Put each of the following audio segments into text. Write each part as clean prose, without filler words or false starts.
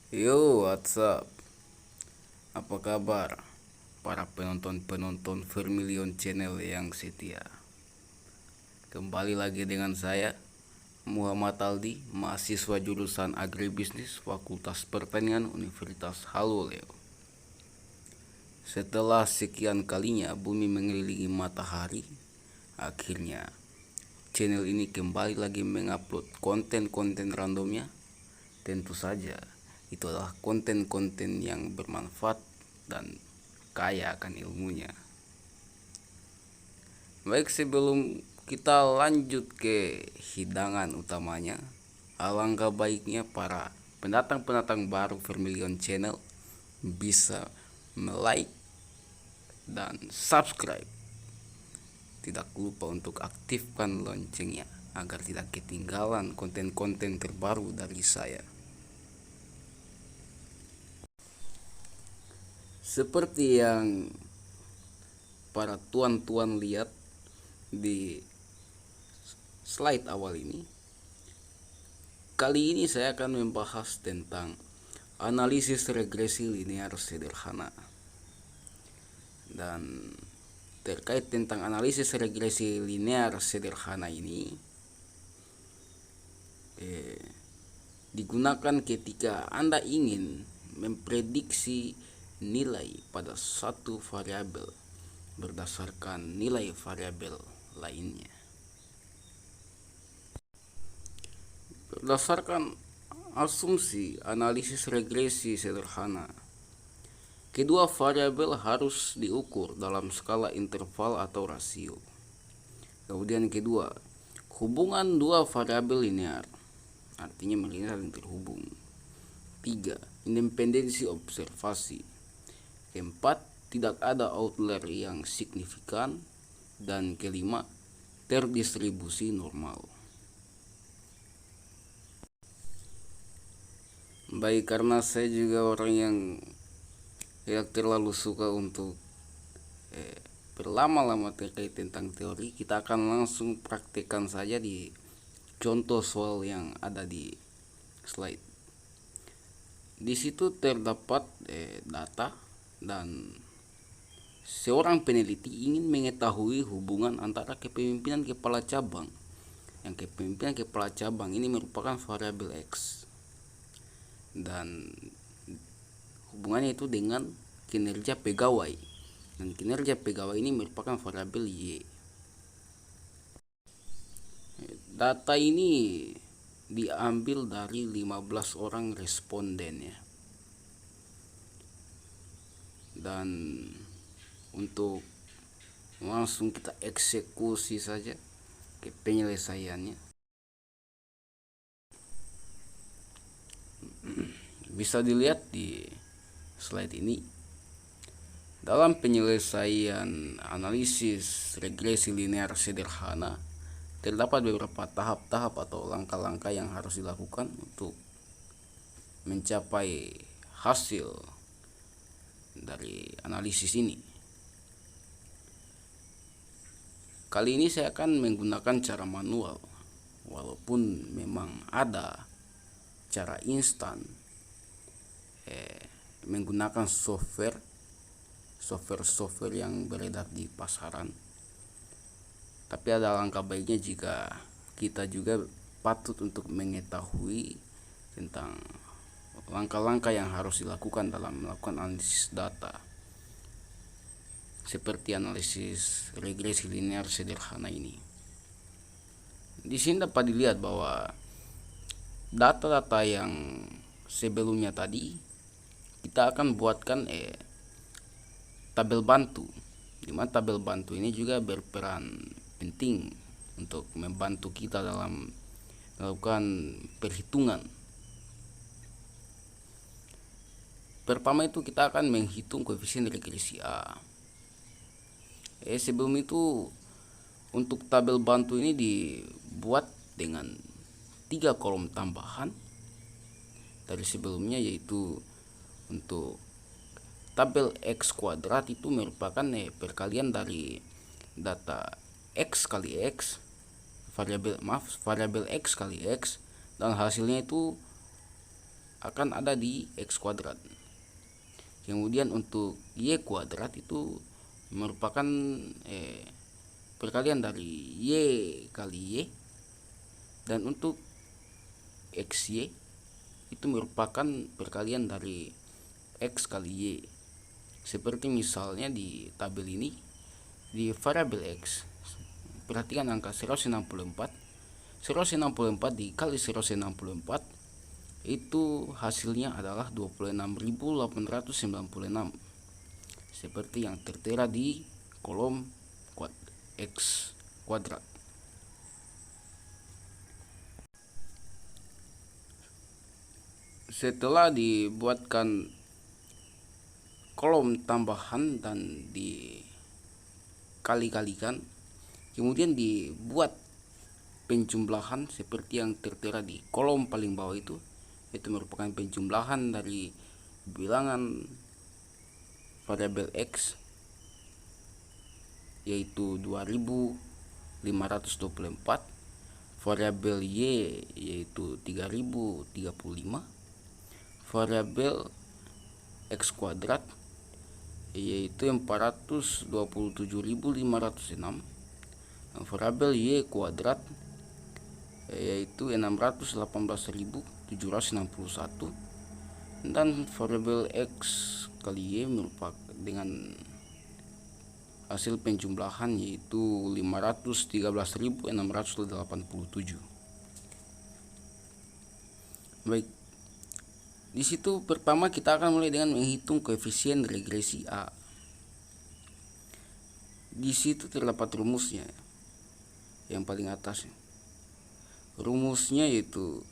Yo, what's up? Apa kabar para penonton-penonton Vermilion Channel yang setia? Kembali lagi dengan saya, Muhammad Aldi, mahasiswa jurusan Agribisnis Fakultas Pertanian Universitas Haloleo. Setelah sekian kalinya bumi mengelilingi matahari, akhirnya channel ini kembali lagi mengupload konten-konten randomnya. Tentu saja, itu adalah konten-konten yang bermanfaat dan kaya akan ilmunya. Baik, sebelum kita lanjut ke hidangan utamanya, alangkah baiknya para pendatang-pendatang baru Vermilion Channel bisa like dan subscribe. Tidak lupa untuk aktifkan loncengnya agar tidak ketinggalan konten-konten terbaru dari saya. Seperti yang para tuan-tuan lihat di slide awal ini, kali ini saya akan membahas tentang analisis regresi linear sederhana. Dan terkait tentang analisis regresi linear sederhana ini digunakan ketika Anda ingin memprediksi nilai pada satu variabel berdasarkan nilai variabel lainnya. Berdasarkan asumsi analisis regresi sederhana, kedua variabel harus diukur dalam skala interval atau rasio. Kemudian kedua, hubungan dua variabel linear, artinya mereka saling terhubung. Tiga, independensi observasi. Keempat, tidak ada outlier yang signifikan. Dan kelima, terdistribusi normal. Baik, karena saya juga orang yang terlalu suka untuk berlama-lama terkait tentang teori, kita akan langsung praktekkan saja di contoh soal yang ada di slide. Di situ terdapat data dan seorang peneliti ingin mengetahui hubungan antara kepemimpinan kepala cabang. Yang kepemimpinan kepala cabang ini merupakan variabel X dan hubungannya itu dengan kinerja pegawai, dan kinerja pegawai ini merupakan variabel Y. Data ini diambil dari 15 orang responden ya. Dan untuk langsung kita eksekusi saja ke penyelesaiannya. Bisa dilihat di slide ini. Dalam penyelesaian analisis regresi linear sederhana, terdapat beberapa tahap-tahap atau langkah-langkah yang harus dilakukan untuk mencapai hasil dari analisis ini. Kali ini saya akan menggunakan cara manual, walaupun memang ada cara instan menggunakan software yang beredar di pasaran. Tapi ada langkah baiknya jika kita juga patut untuk mengetahui tentang langkah-langkah yang harus dilakukan dalam melakukan analisis data, seperti analisis regresi linear sederhana ini. Di sini dapat dilihat bahwa data-data yang sebelumnya tadi kita akan buatkan tabel bantu, di mana tabel bantu ini juga berperan penting untuk membantu kita dalam melakukan perhitungan. Pertama itu kita akan menghitung koefisien regresi A. Sebelum itu, untuk tabel bantu ini dibuat dengan 3 kolom tambahan dari sebelumnya, yaitu untuk tabel X kuadrat itu merupakan perkalian dari data X kali X, variabel X kali X, dan hasilnya itu akan ada di X kuadrat. Kemudian untuk Y kuadrat itu merupakan perkalian dari Y kali Y, dan untuk XY itu merupakan perkalian dari X kali Y. Seperti misalnya di tabel ini, di variabel X, perhatikan angka 164 dikali 164 itu hasilnya adalah 26.896, seperti yang tertera di kolom X kuadrat. Setelah dibuatkan kolom tambahan dan dikali-kalikan, kemudian dibuat penjumlahan seperti yang tertera di kolom paling bawah itu merupakan penjumlahan dari bilangan variabel X, yaitu 2524, variabel Y yaitu 3035, variabel X kuadrat yaitu 427.506, variabel Y kuadrat yaitu 618.761, dan variabel X kali Y merupakan dengan hasil penjumlahan yaitu 513.687. Baik, di situ pertama kita akan mulai dengan menghitung koefisien regresi A. Di situ terdapat rumusnya yang paling atas. Rumusnya yaitu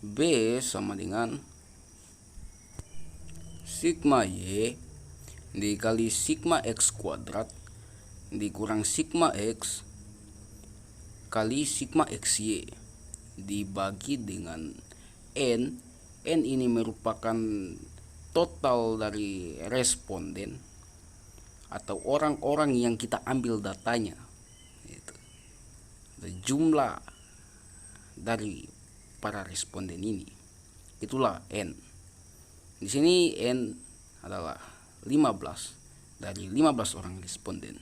B sama dengan sigma Y dikali sigma X kuadrat dikurang sigma X kali sigma XY dibagi dengan N. N ini merupakan total dari responden atau orang-orang yang kita ambil datanya, itu jumlah dari para responden ini, itulah N. Di sini N adalah 15 dari 15 orang responden.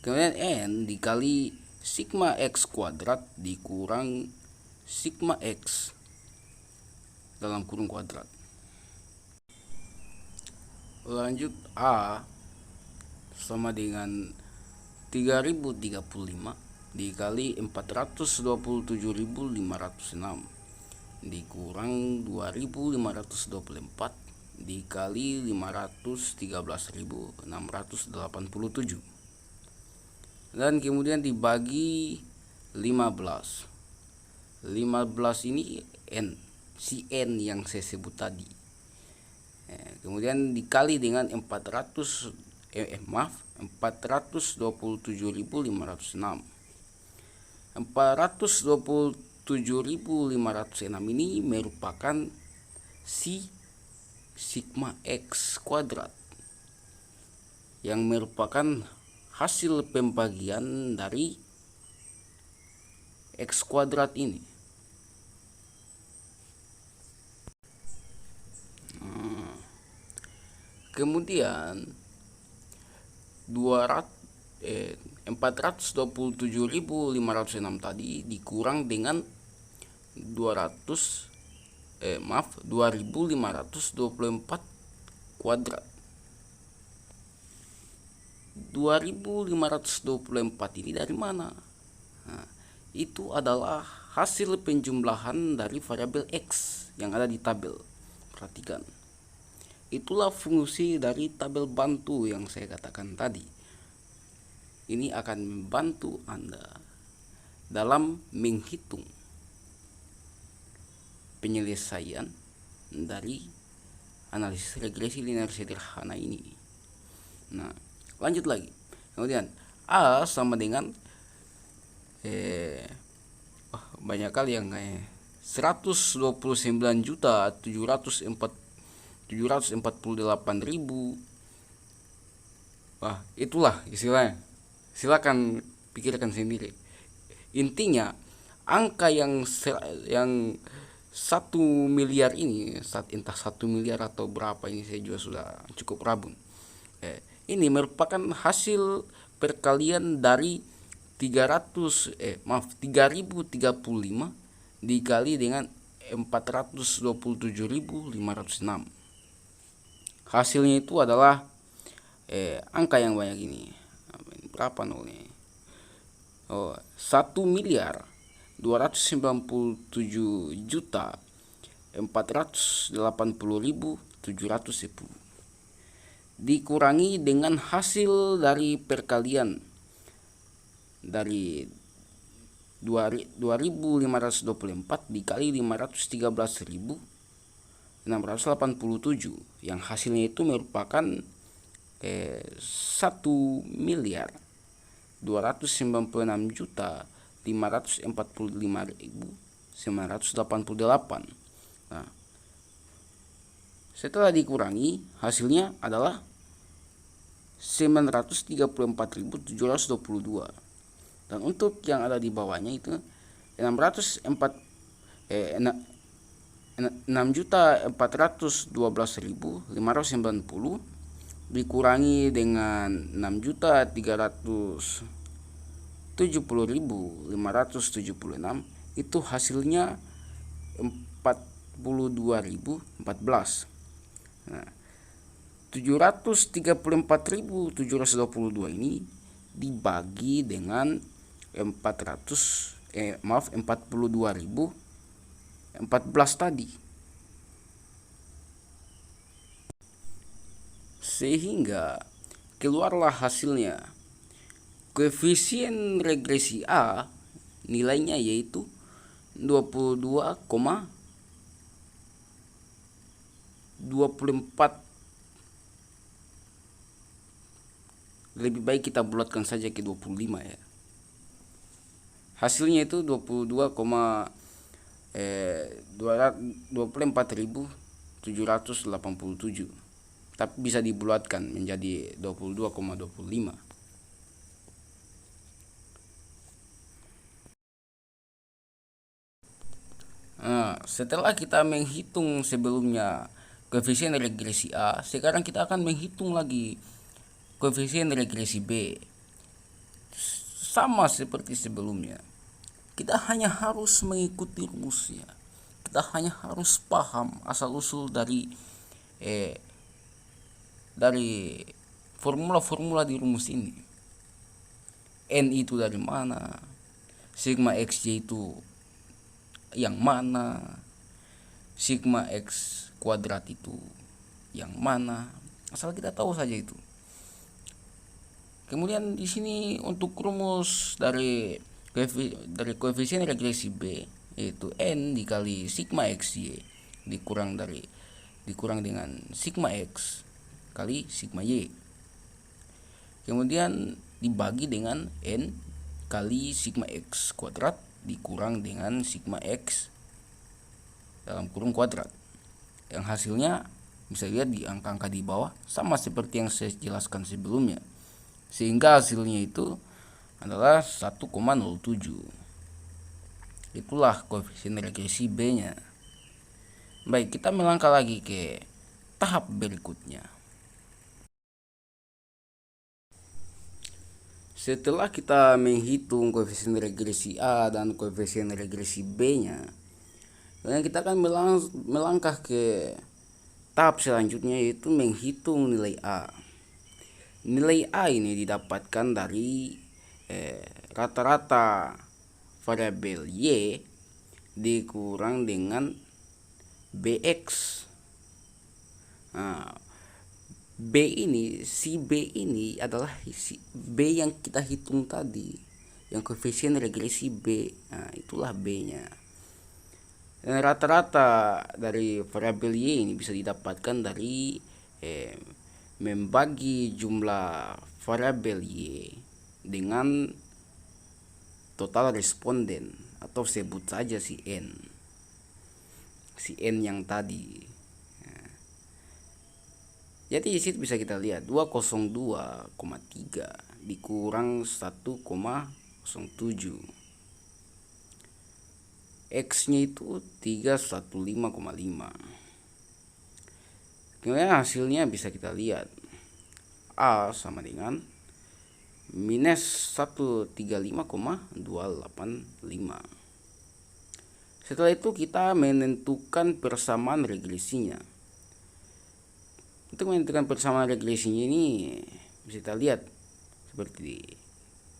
Kemudian N dikali sigma X kuadrat dikurang sigma X dalam kurung kuadrat. Lanjut, A sama dengan 3035 dikali 427.506 dikurang 2.524 dikali 513.687, dan kemudian dibagi 15. 15 ini N, si N yang saya sebut tadi. Kemudian dikali dengan 427.506. 427.506 ini merupakan si sigma X kuadrat yang merupakan hasil pembagian dari X kuadrat ini. Kemudian 427.506 tadi dikurang dengan 2.524 kuadrat. 2.524 ini dari mana? Nah, itu adalah hasil penjumlahan dari variabel X yang ada di tabel. Perhatikan, itulah fungsi dari tabel bantu yang saya katakan tadi. Ini akan membantu Anda dalam menghitung penyelesaian dari analisis regresi linear sederhana ini. Nah, lanjut lagi. Kemudian A sama dengan banyak kali yang 129.748.000. Itulah istilahnya. Silakan pikirkan sendiri. Intinya angka yang 1 miliar ini, entah 1 miliar atau berapa, ini saya juga sudah cukup rabun. Ini merupakan hasil perkalian dari 3035 dikali dengan 427.506. Hasilnya itu adalah angka yang banyak ini. Berapa nolnya? 1.297.480.710 dikurangi dengan hasil dari perkalian dari 2.524 dikali 513.687 yang hasilnya itu merupakan 1.296.545.988. Nah, setelah dikurangi hasilnya adalah 934.722. Dan untuk yang ada di bawahnya itu 6.412.590 dikurangi dengan 6.370.576, itu hasilnya 42.014. Nah, 734.722 ini dibagi dengan 42.014 tadi, sehingga keluarlah hasilnya. Koefisien regresi A nilainya yaitu 22,24. Lebih baik kita bulatkan saja ke 25 ya. Hasilnya itu 24.787, tapi bisa dibulatkan menjadi 22,25. Nah, setelah kita menghitung sebelumnya koefisien regresi A, sekarang kita akan menghitung lagi koefisien regresi B. Sama seperti sebelumnya, kita hanya harus mengikuti rumusnya. Kita hanya harus paham asal-usul dari formula-formula di rumus ini. N itu dari mana, sigma xj itu yang mana, sigma x kuadrat itu yang mana, asal kita tahu saja itu. Kemudian di sini untuk rumus dari koefisien regresi B yaitu N dikali sigma xy dikurang dengan sigma x kali sigma y, kemudian dibagi dengan N kali sigma x kuadrat dikurang dengan sigma x dalam kurung kuadrat, yang hasilnya bisa lihat di angka-angka di bawah sama seperti yang saya jelaskan sebelumnya, sehingga hasilnya itu adalah 1,07. Itulah koefisien regresi B-nya. Baik, kita melangkah lagi ke tahap berikutnya. Setelah kita menghitung koefisien regresi A dan koefisien regresi B-nya, kita akan melangkah ke tahap selanjutnya, yaitu menghitung nilai A. Nilai A ini didapatkan dari rata-rata variabel Y dikurang dengan Bx. Nah, si B ini adalah si B yang kita hitung tadi, yang koefisien regresi B. Nah, itulah B-nya. Dan rata-rata dari variabel Y ini bisa didapatkan dari membagi jumlah variabel Y dengan total responden, atau sebut saja si N yang tadi. Jadi di situ bisa kita lihat 202,3 dikurang 1,07. X-nya itu 315,5. Kemudian hasilnya bisa kita lihat. A sama dengan minus 135,285. Setelah itu kita menentukan persamaan regresinya. Untuk menentukan persamaan regresinya ini bisa kita lihat seperti di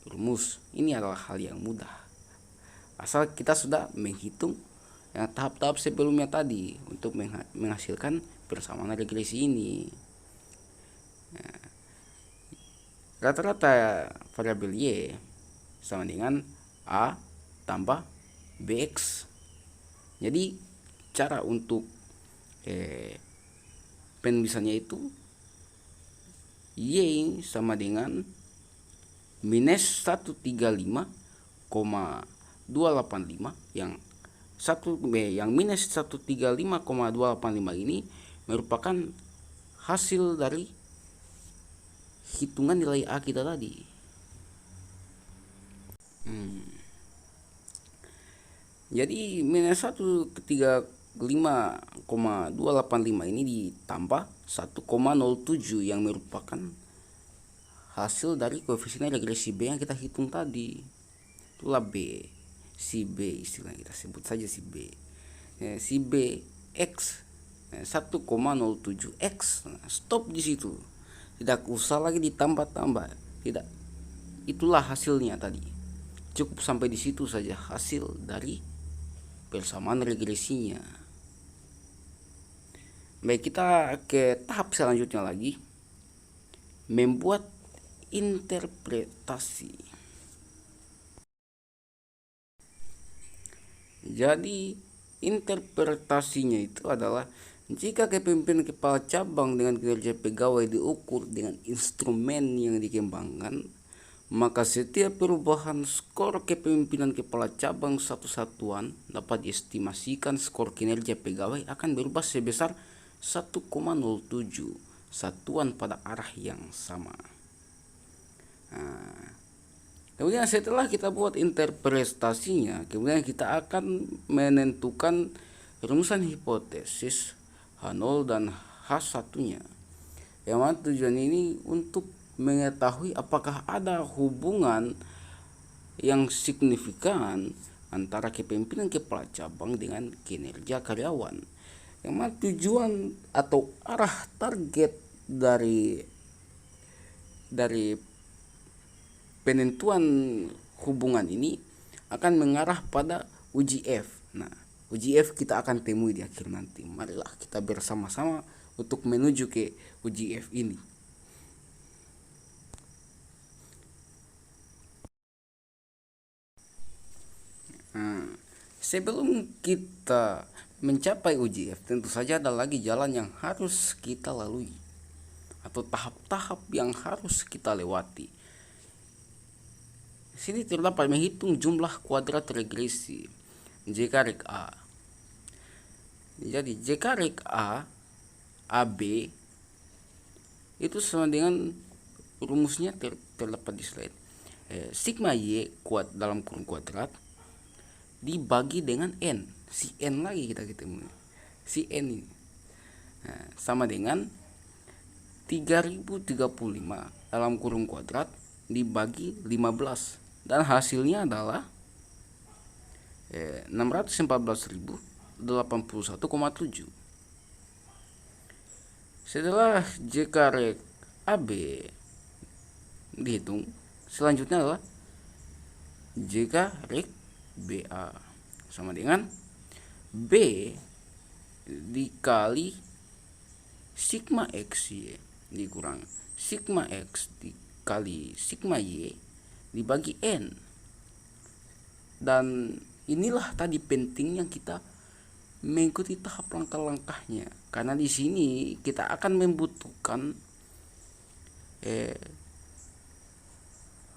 rumus. Ini adalah hal yang mudah, asal kita sudah menghitung yang tahap-tahap sebelumnya tadi untuk menghasilkan persamaan regresi ini. Rata-rata variabel Y sama dengan A tambah BX. Jadi cara untuk penulisannya itu Y sama dengan minus 135,285, yang minus 135,285 ini merupakan hasil dari hitungan nilai A kita tadi. Jadi minus 135,285 ini ditambah 1,07 yang merupakan hasil dari koefisien regresi B yang kita hitung tadi. Itulah B, si B istilahnya, kita sebut saja si B. Si B X 1,07 X. Stop di situ. Tidak usah lagi ditambah-tambah. Tidak. Itulah hasilnya tadi. Cukup sampai di situ saja hasil dari persamaan regresinya. Baik, kita ke tahap selanjutnya lagi. Membuat interpretasi. Jadi interpretasinya itu adalah jika kepemimpinan kepala cabang dengan kinerja pegawai diukur dengan instrumen yang dikembangkan, maka setiap perubahan skor kepemimpinan kepala cabang satu satuan dapat diestimasikan skor kinerja pegawai akan berubah sebesar 1,07 satuan pada arah yang sama. Kemudian setelah kita buat interpretasinya, kemudian kita akan menentukan rumusan hipotesis H0 dan H1-nya. Yang mana tujuan ini untuk mengetahui apakah ada hubungan yang signifikan antara kepemimpinan kepala cabang dengan kinerja karyawan. Yang mana tujuan atau arah target dari penentuan hubungan ini akan mengarah pada uji F. Nah, uji F kita akan temui di akhir nanti. Marilah kita bersama-sama untuk menuju ke uji F ini. Sebelum kita mencapai uji F, tentu saja ada lagi jalan yang harus kita lalui atau tahap-tahap yang harus kita lewati. Sini terdapat menghitung jumlah kuadrat regresi jk rek A. Jadi jk rek A AB itu sama dengan rumusnya terdapat di slide. Sigma Y dalam kurung kuadrat dibagi dengan N. Si N lagi kita ketemu. Si N ini sama dengan 3035 dalam kurung kuadrat dibagi 15. Dan hasilnya adalah 614.081,7. Setelah jk rek AB dihitung, selanjutnya adalah jk rek BA sama dengan B dikali sigma X Y dikurang sigma X dikali sigma Y dibagi N. Dan inilah tadi pentingnya kita mengikuti tahap langkah-langkahnya, karena di sini kita akan membutuhkan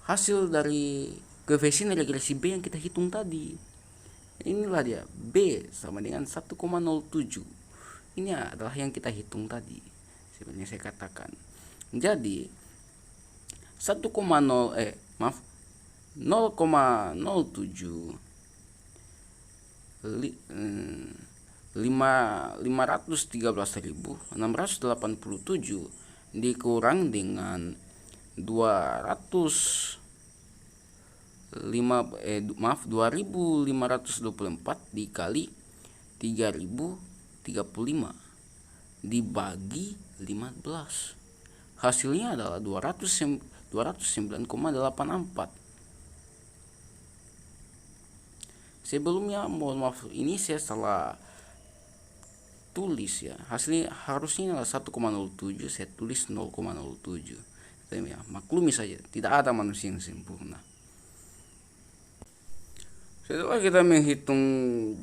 hasil dari koefisien regresi B yang kita hitung tadi. Inilah dia, B sama dengan 1,07. Ini adalah yang kita hitung tadi, sebenarnya saya katakan. Jadi 0,07 513.687 dikurang dengan 2.524 dikali 3.035 dibagi 15. Hasilnya adalah 209,84. Sebelumnya mohon maaf, ini saya salah tulis ya. Hasilnya harusnya adalah 1,07, saya tulis 0,07. Ya, maklumi saja, tidak ada manusia yang sempurna. Setelah kita menghitung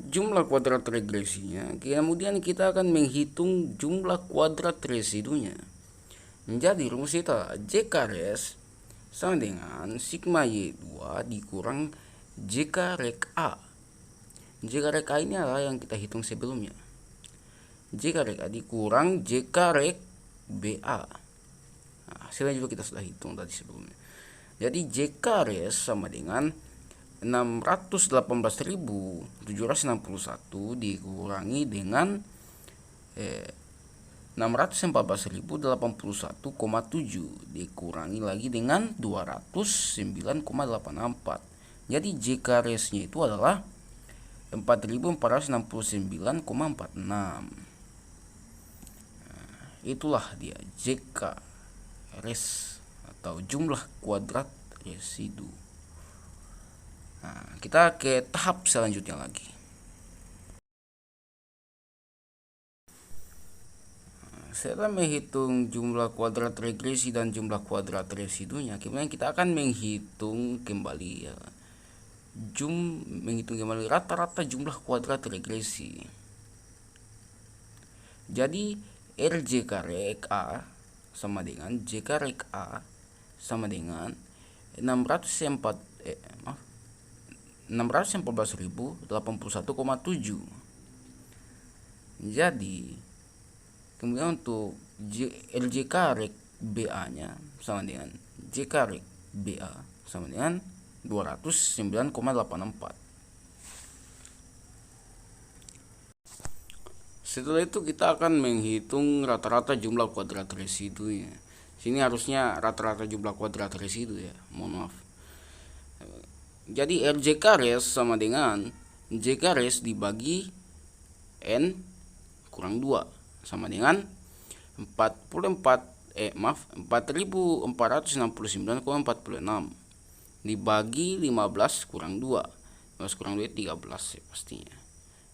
jumlah kuadrat regresinya, kemudian kita akan menghitung jumlah kuadrat residunya. Menjadi rumus kita JK res sama dengan sigma Y2 dikurang JK rek A. JK rek A ini adalah yang kita hitung sebelumnya. JK rek A dikurang JK rek BA. Nah, hasilnya juga kita sudah hitung tadi sebelumnya. Jadi JK res sama dengan 618.761 dikurangi dengan 614.081,7 dikurangi lagi dengan 209,84. Jadi JK resnya itu adalah 4.469,46. Itulah dia JK res atau jumlah kuadrat residu. Nah, kita ke tahap selanjutnya lagi. Setelah menghitung jumlah kuadrat regresi dan jumlah kuadrat residunya, kemudian kita akan menghitung kembali ya, menghitung kembali rata-rata jumlah kuadrat regresi. Jadi RJK rek A sama dengan JK rek A sama dengan 614.081,7. Jadi kemudian untuk LJK rek BA nya sama dengan JK rek BA sama dengan 209,84. Setelah itu kita akan menghitung rata-rata jumlah kuadrat residunya. Sini harusnya rata-rata jumlah kuadrat residu ya, mohon maaf. Jadi RJK res sama dengan JK res dibagi N kurang 2 sama dengan 4.469,46 dibagi 15 kurang 2. 15 kurang 2 13 ya pastinya.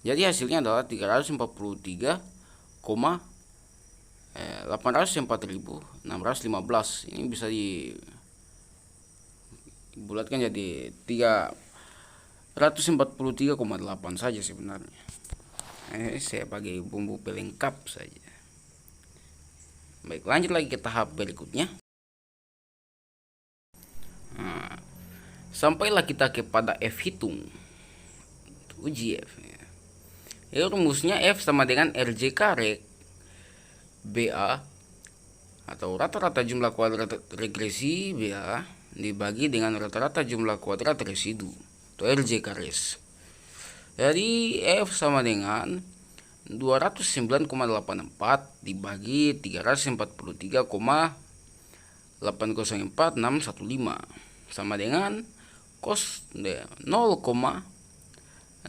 Jadi hasilnya adalah 344.615. Ini bisa dibulatkan jadi 343,8 saja sebenarnya. Saya bagi bumbu pelengkap saja. Baik, lanjut lagi ke tahap berikutnya. Nah, sampailah kita kepada F hitung. Uji F ya. Rumusnya F sama dengan RJK rek BA atau rata-rata jumlah kuadrat regresi BA dibagi dengan rata-rata jumlah kuadrat residu atau RJK res. Jadi F sama dengan 209,84 dibagi 343,804615 sama dengan cos 0,610347.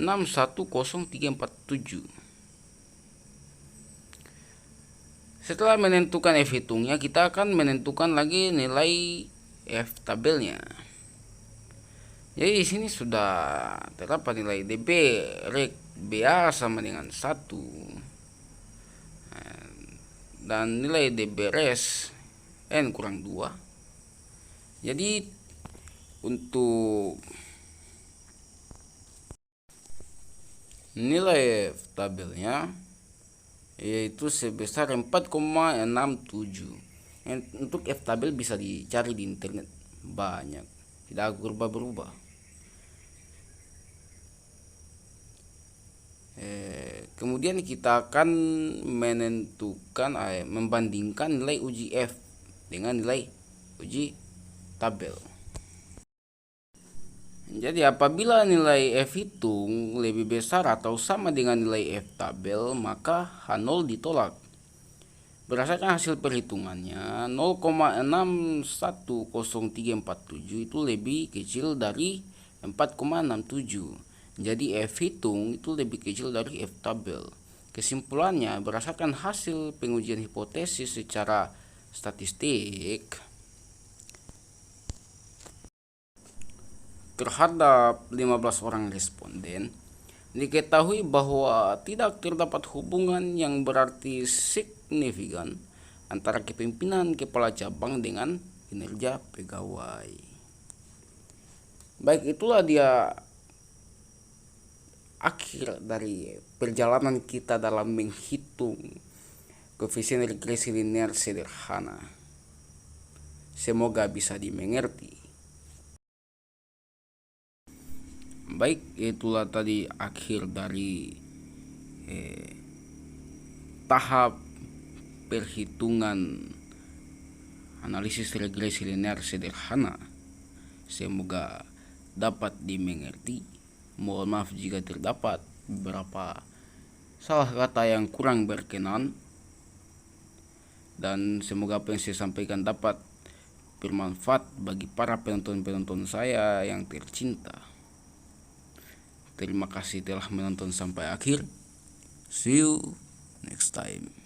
Setelah menentukan F hitungnya, kita akan menentukan lagi nilai F tabelnya. Jadi di sini sudah terdapat nilai DB rek BA sama dengan 1 dan nilai DB res N kurang 2. Jadi untuk nilai F tabelnya yaitu sebesar 4,67. Untuk F tabel bisa dicari di internet, banyak, tidak berubah-berubah. Kemudian kita akan menentukan membandingkan nilai uji F dengan nilai uji tabel. Jadi apabila nilai F hitung lebih besar atau sama dengan nilai F tabel, maka H0 ditolak. Berdasarkan hasil perhitungannya, 0,610347 itu lebih kecil dari 4,67. Jadi F hitung itu lebih kecil dari F tabel. Kesimpulannya, berdasarkan hasil pengujian hipotesis secara statistik terhadap 15 orang responden, diketahui bahwa tidak terdapat hubungan yang berarti signifikan antara kepemimpinan kepala cabang dengan kinerja pegawai. Baik, itulah dia akhir dari perjalanan kita dalam menghitung koefisien regresi linear sederhana. Semoga bisa dimengerti. Baik, itulah tadi akhir dari tahap perhitungan analisis regresi linear sederhana. Semoga dapat dimengerti. Mohon maaf jika terdapat beberapa salah kata yang kurang berkenan, dan semoga apa yang saya sampaikan dapat bermanfaat bagi para penonton-penonton saya yang tercinta. Terima kasih telah menonton sampai akhir. See you next time.